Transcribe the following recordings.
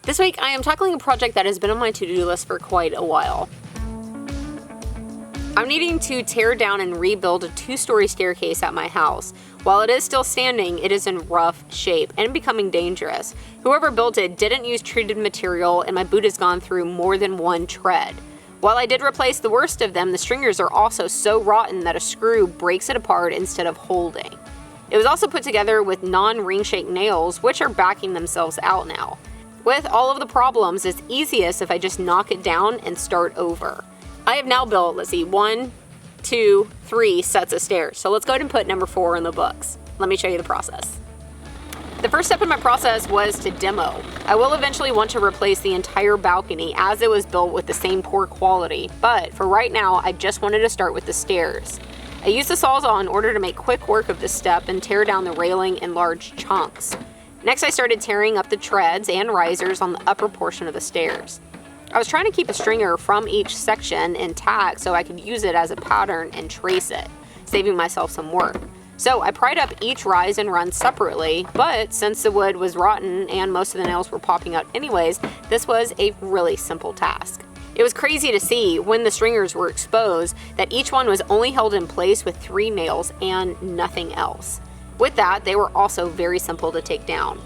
This week I am tackling a project that has been on my to-do list for quite a while. I'm needing to tear down and rebuild a 2-story staircase at my house. While it is still standing, it is in rough shape and becoming dangerous. Whoever built it didn't use treated material and my boot has gone through more than one tread. While I did replace the worst of them, the stringers are also so rotten that a screw breaks it apart instead of holding. It was also put together with non-ring-shaped nails, which are backing themselves out now. With all of the problems, it's easiest if I just knock it down and start over. I have now built, 1, 2, 3 sets of stairs. So let's go ahead and put number 4 in the books. Let me show you the process. The first step in my process was to demo. I will eventually want to replace the entire balcony as it was built with the same poor quality, but for right now, I just wanted to start with the stairs. I used the Sawzall in order to make quick work of this step and tear down the railing in large chunks. Next, I started tearing up the treads and risers on the upper portion of the stairs. I was trying to keep a stringer from each section intact so I could use it as a pattern and trace it, saving myself some work. So I pried up each rise and run separately, but since the wood was rotten and most of the nails were popping out anyways, this was a really simple task. It was crazy to see when the stringers were exposed that each one was only held in place with 3 nails and nothing else. With that, they were also very simple to take down.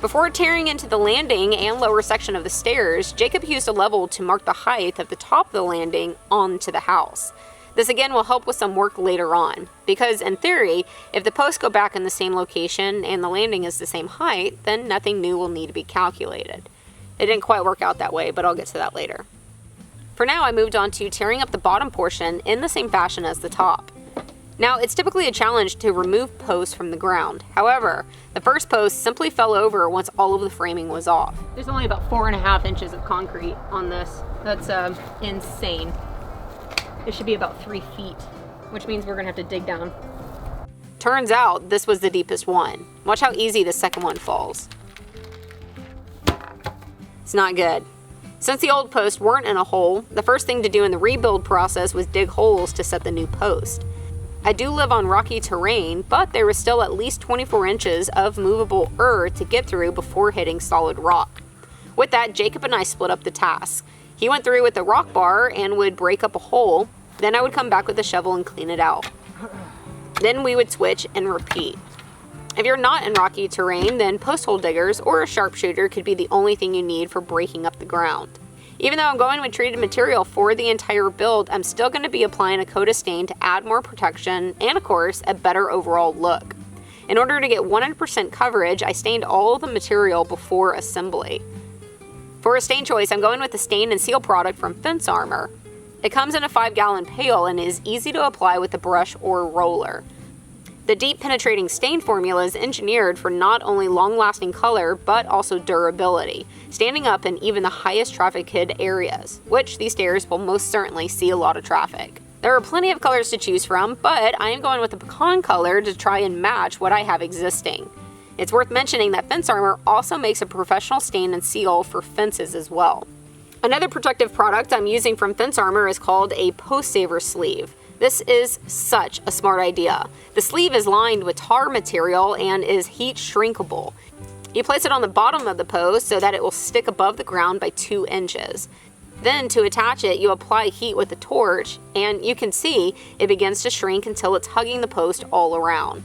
Before tearing into the landing and lower section of the stairs, Jacob used a level to mark the height of the top of the landing onto the house. This again will help with some work later on, because in theory, if the posts go back in the same location and the landing is the same height, then nothing new will need to be calculated. It didn't quite work out that way, but I'll get to that later. For now, I moved on to tearing up the bottom portion in the same fashion as the top. Now, it's typically a challenge to remove posts from the ground. However, the first post simply fell over once all of the framing was off. There's only about 4.5 inches of concrete on this. That's insane. It should be about 3 feet, which means we're gonna have to dig down. Turns out this was the deepest one. Watch how easy the second one falls. It's not good. Since the old posts weren't in a hole, the first thing to do in the rebuild process was dig holes to set the new post. I do live on rocky terrain, but there was still at least 24 inches of movable earth to get through before hitting solid rock. With that, Jacob and I split up the task. He went through with the rock bar and would break up a hole, then I would come back with a shovel and clean it out. Then we would switch and repeat. If you're not in rocky terrain, then post hole diggers or a sharpshooter could be the only thing you need for breaking up the ground. Even though I'm going with treated material for the entire build, I'm still going to be applying a coat of stain to add more protection and, of course, a better overall look. In order to get 100% coverage, I stained all of the material before assembly. For a stain choice, I'm going with the stain and seal product from Fence Armor. It comes in a 5-gallon pail and is easy to apply with a brush or roller. The deep penetrating stain formula is engineered for not only long-lasting color, but also durability, standing up in even the highest trafficked areas, which these stairs will most certainly see a lot of traffic. There are plenty of colors to choose from, but I am going with the pecan color to try and match what I have existing. It's worth mentioning that Fence Armor also makes a professional stain and seal for fences as well. Another protective product I'm using from Fence Armor is called a Post Saver Sleeve. This is such a smart idea. The sleeve is lined with tar material and is heat shrinkable. You place it on the bottom of the post so that it will stick above the ground by 2 inches. Then to attach it, you apply heat with a torch and you can see it begins to shrink until it's hugging the post all around.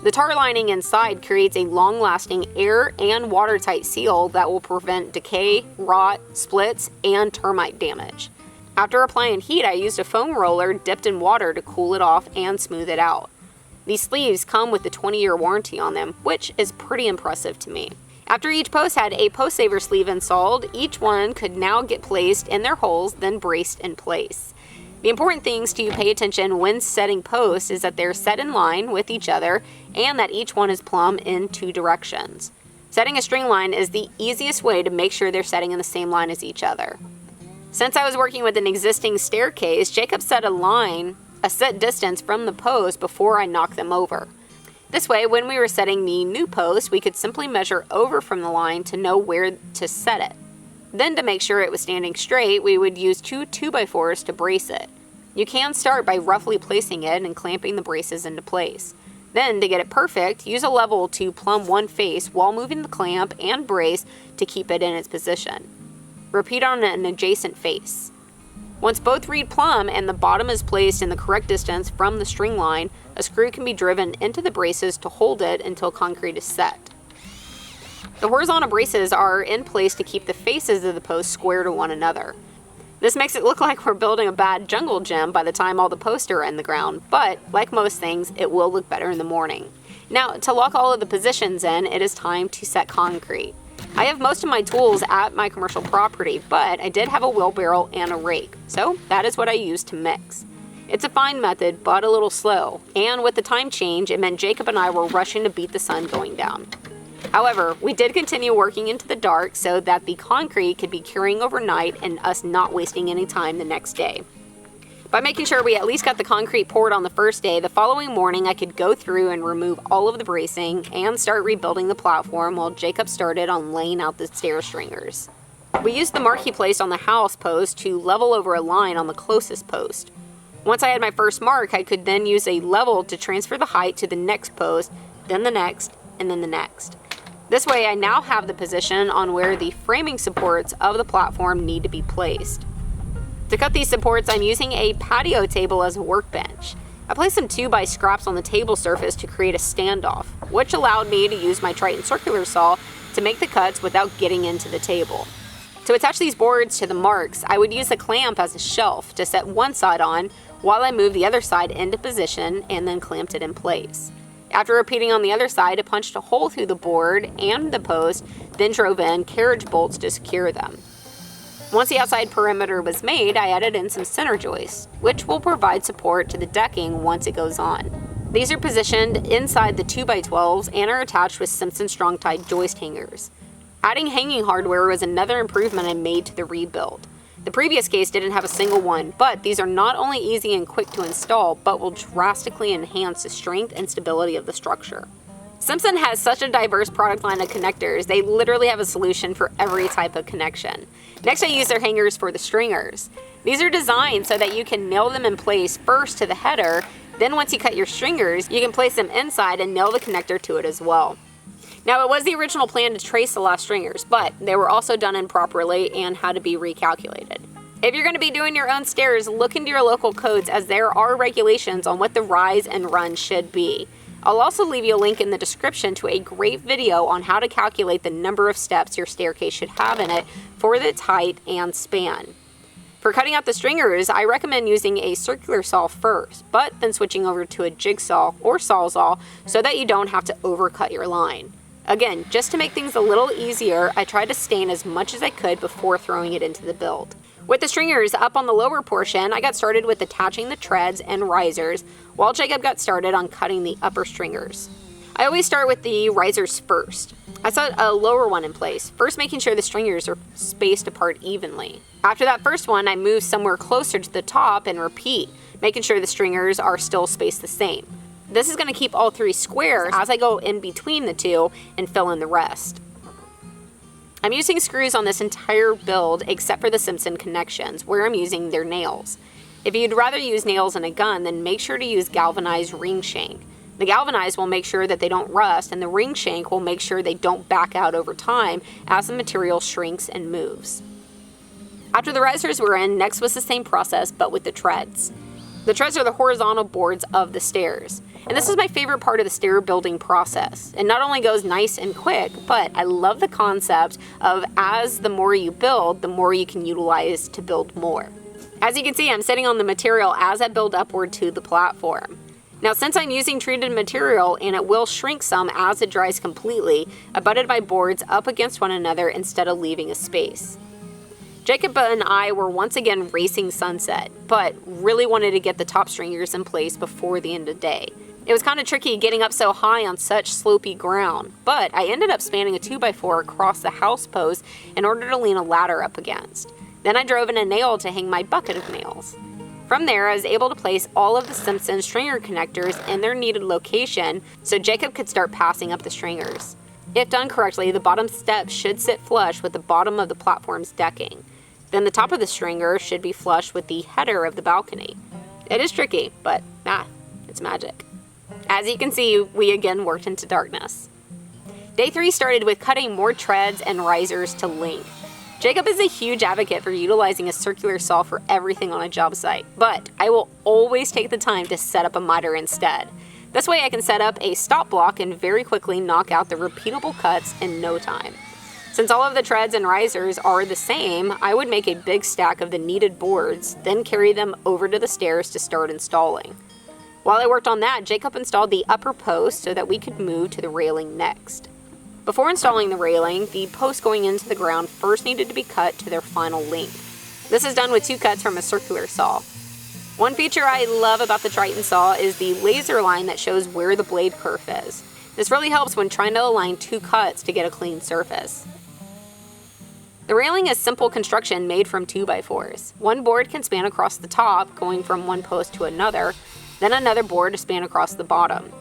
The tar lining inside creates a long-lasting air and watertight seal that will prevent decay, rot, splits, and termite damage. After applying heat, I used a foam roller dipped in water to cool it off and smooth it out. These sleeves come with a 20-year warranty on them, which is pretty impressive to me. After each post had a post saver sleeve installed, each one could now get placed in their holes, then braced in place. The important things to pay attention when setting posts is that they're set in line with each other and that each one is plumb in 2 directions. Setting a string line is the easiest way to make sure they're setting in the same line as each other. Since I was working with an existing staircase, Jacob set a set distance from the post before I knocked them over. This way, when we were setting the new post, we could simply measure over from the line to know where to set it. Then to make sure it was standing straight, we would use 2 2x4s to brace it. You can start by roughly placing it and clamping the braces into place. Then, to get it perfect, use a level to plumb one face while moving the clamp and brace to keep it in its position. Repeat on an adjacent face. Once both read plumb and the bottom is placed in the correct distance from the string line, a screw can be driven into the braces to hold it until concrete is set. The horizontal braces are in place to keep the faces of the posts square to one another. This makes it look like we're building a bad jungle gym by the time all the posts are in the ground, but like most things, it will look better in the morning. Now, to lock all of the positions in, it is time to set concrete. I have most of my tools at my commercial property, but I did have a wheelbarrow and a rake, so that is what I used to mix. It's a fine method, but a little slow, and with the time change, it meant Jacob and I were rushing to beat the sun going down. However, we did continue working into the dark so that the concrete could be curing overnight and us not wasting any time the next day. By making sure we at least got the concrete poured on the first day, the following morning I could go through and remove all of the bracing and start rebuilding the platform while Jacob started on laying out the stair stringers. We used the mark he placed on the house post to level over a line on the closest post. Once I had my first mark, I could then use a level to transfer the height to the next post, then the next, and then the next. This way, I now have the position on where the framing supports of the platform need to be placed. To cut these supports, I'm using a patio table as a workbench. I placed some 2x scraps on the table surface to create a standoff, which allowed me to use my Triton circular saw to make the cuts without getting into the table. To attach these boards to the marks, I would use a clamp as a shelf to set one side on while I moved the other side into position and then clamped it in place. After repeating on the other side, I punched a hole through the board and the post, then drove in carriage bolts to secure them. Once the outside perimeter was made, I added in some center joists, which will provide support to the decking once it goes on. These are positioned inside the 2x12s and are attached with Simpson Strong-Tie joist hangers. Adding hanging hardware was another improvement I made to the rebuild. The previous case didn't have a single one, but these are not only easy and quick to install, but will drastically enhance the strength and stability of the structure. Simpson has such a diverse product line of connectors, they literally have a solution for every type of connection. Next, I use their hangers for the stringers. These are designed so that you can nail them in place first to the header, then once you cut your stringers, you can place them inside and nail the connector to it as well. Now, it was the original plan to trace the last stringers, but they were also done improperly and had to be recalculated. If you're going to be doing your own stairs, look into your local codes as there are regulations on what the rise and run should be. I'll also leave you a link in the description to a great video on how to calculate the number of steps your staircase should have in it for its height and span. For cutting out the stringers, I recommend using a circular saw first, but then switching over to a jigsaw or sawzall so that you don't have to overcut your line. Again, just to make things a little easier, I tried to stain as much as I could before throwing it into the build. With the stringers up on the lower portion, I got started with attaching the treads and risers, while Jacob got started on cutting the upper stringers. I always start with the risers first. I set a lower one in place, first making sure the stringers are spaced apart evenly. After that first one, I move somewhere closer to the top and repeat, making sure the stringers are still spaced the same. This is going to keep all three square as I go in between the two and fill in the rest. I'm using screws on this entire build except for the Simpson connections, where I'm using their nails. If you'd rather use nails in a gun, then make sure to use galvanized ring shank. The galvanized will make sure that they don't rust, and the ring shank will make sure they don't back out over time as the material shrinks and moves. After the risers were in, next was the same process but with the treads. The treads are the horizontal boards of the stairs. And this is my favorite part of the stair building process. It not only goes nice and quick, but I love the concept of as the more you build, the more you can utilize to build more. As you can see, I'm sitting on the material as I build upward to the platform. Now, since I'm using treated material and it will shrink some as it dries completely, I butted my boards up against one another instead of leaving a space. Jacob and I were once again racing sunset, but really wanted to get the top stringers in place before the end of the day. It was kind of tricky getting up so high on such slopey ground, but I ended up spanning a 2x4 across the house post in order to lean a ladder up against. Then I drove in a nail to hang my bucket of nails. From there, I was able to place all of the Simpson stringer connectors in their needed location so Jacob could start passing up the stringers. If done correctly, the bottom step should sit flush with the bottom of the platform's decking. Then the top of the stringer should be flush with the header of the balcony. It is tricky, but it's magic. As you can see, we again worked into darkness. Day 3 started with cutting more treads and risers to length. Jacob is a huge advocate for utilizing a circular saw for everything on a job site, but I will always take the time to set up a miter instead. This way I can set up a stop block and very quickly knock out the repeatable cuts in no time. Since all of the treads and risers are the same, I would make a big stack of the needed boards, then carry them over to the stairs to start installing. While I worked on that, Jacob installed the upper post so that we could move to the railing next. Before installing the railing, the posts going into the ground first needed to be cut to their final length. This is done with 2 cuts from a circular saw. One feature I love about the Triton saw is the laser line that shows where the blade kerf is. This really helps when trying to align 2 cuts to get a clean surface. The railing is simple construction made from 2x4s. One board can span across the top, going from one post to another, then another board to span across the bottom.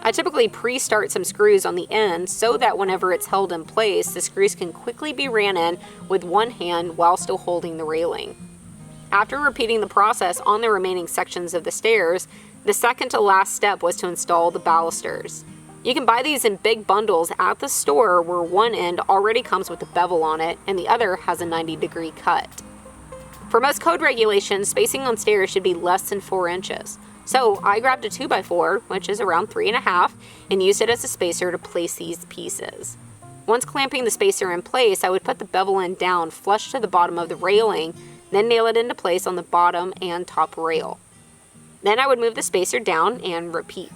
I typically pre-start some screws on the end so that whenever it's held in place, the screws can quickly be ran in with one hand while still holding the railing. After repeating the process on the remaining sections of the stairs, the second to last step was to install the balusters. You can buy these in big bundles at the store where one end already comes with a bevel on it and the other has a 90-degree cut. For most code regulations, spacing on stairs should be less than 4 inches. So I grabbed a 2x4, which is around 3.5, and used it as a spacer to place these pieces. Once clamping the spacer in place, I would put the bevel end down flush to the bottom of the railing, then nail it into place on the bottom and top rail. Then I would move the spacer down and repeat.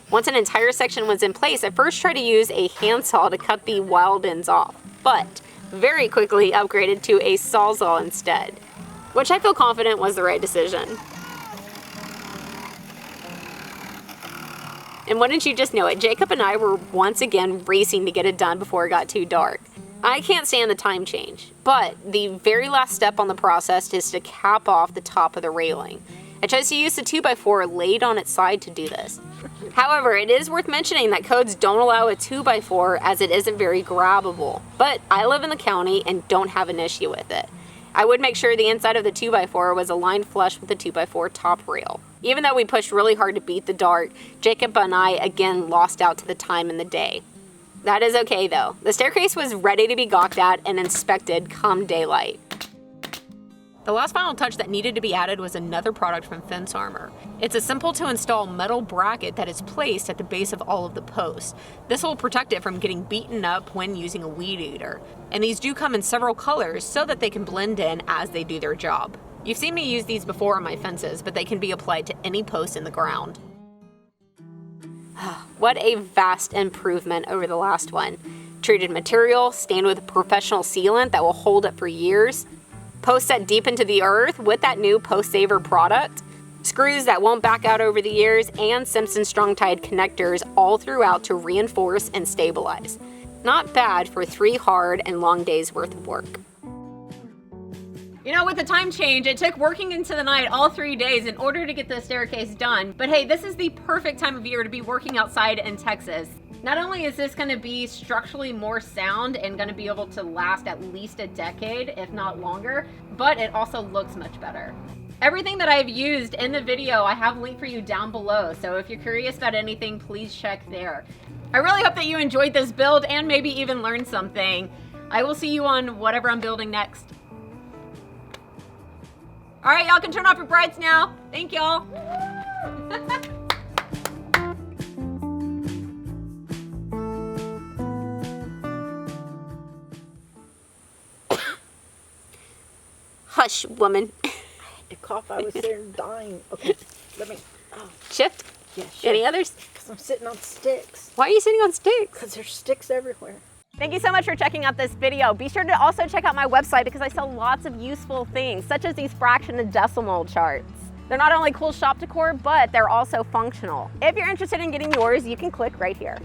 Once an entire section was in place, I first tried to use a handsaw to cut the wild ends off, but very quickly upgraded to a sawzall instead, which I feel confident was the right decision. And wouldn't you just know it, Jacob and I were once again racing to get it done before it got too dark. I can't stand the time change, but the very last step on the process is to cap off the top of the railing. I chose to use the 2x4 laid on its side to do this. However, it is worth mentioning that codes don't allow a 2x4 as it isn't very grabbable, but I live in the county and don't have an issue with it. I would make sure the inside of the 2x4 was aligned flush with the 2x4 top rail. Even though we pushed really hard to beat the dark, Jacob and I again lost out to the time in the day. That is okay though. The staircase was ready to be gawked at and inspected come daylight. The last final touch that needed to be added was another product from Fence Armor. It's a simple to install metal bracket that is placed at the base of all of the posts. This will protect it from getting beaten up when using a weed eater. And these do come in several colors so that they can blend in as they do their job. You've seen me use these before on my fences, but they can be applied to any post in the ground. What a vast improvement over the last one. Treated material, stained with a professional sealant that will hold up for years, posts set deep into the earth with that new Post Saver product, screws that won't back out over the years, and Simpson Strong-Tied connectors all throughout to reinforce and stabilize. Not bad for 3 hard and long days worth of work. You know, with the time change, it took working into the night all 3 days in order to get the staircase done. But hey, this is the perfect time of year to be working outside in Texas. Not only is this gonna be structurally more sound and gonna be able to last at least a decade, if not longer, but it also looks much better. Everything that I've used in the video, I have linked for you down below. So if you're curious about anything, please check there. I really hope that you enjoyed this build and maybe even learned something. I will see you on whatever I'm building next. All right, y'all can turn off your brights now. Thank y'all. Hush, woman. I had to cough. I was there dying. Okay, let me. Oh. Shift? Yeah, shift. Any others? Because I'm sitting on sticks. Why are you sitting on sticks? Because there's sticks everywhere. Thank you so much for checking out this video. Be sure to also check out my website because I sell lots of useful things, such as these fraction and decimal charts. They're not only cool shop decor, but they're also functional. If you're interested in getting yours, you can click right here.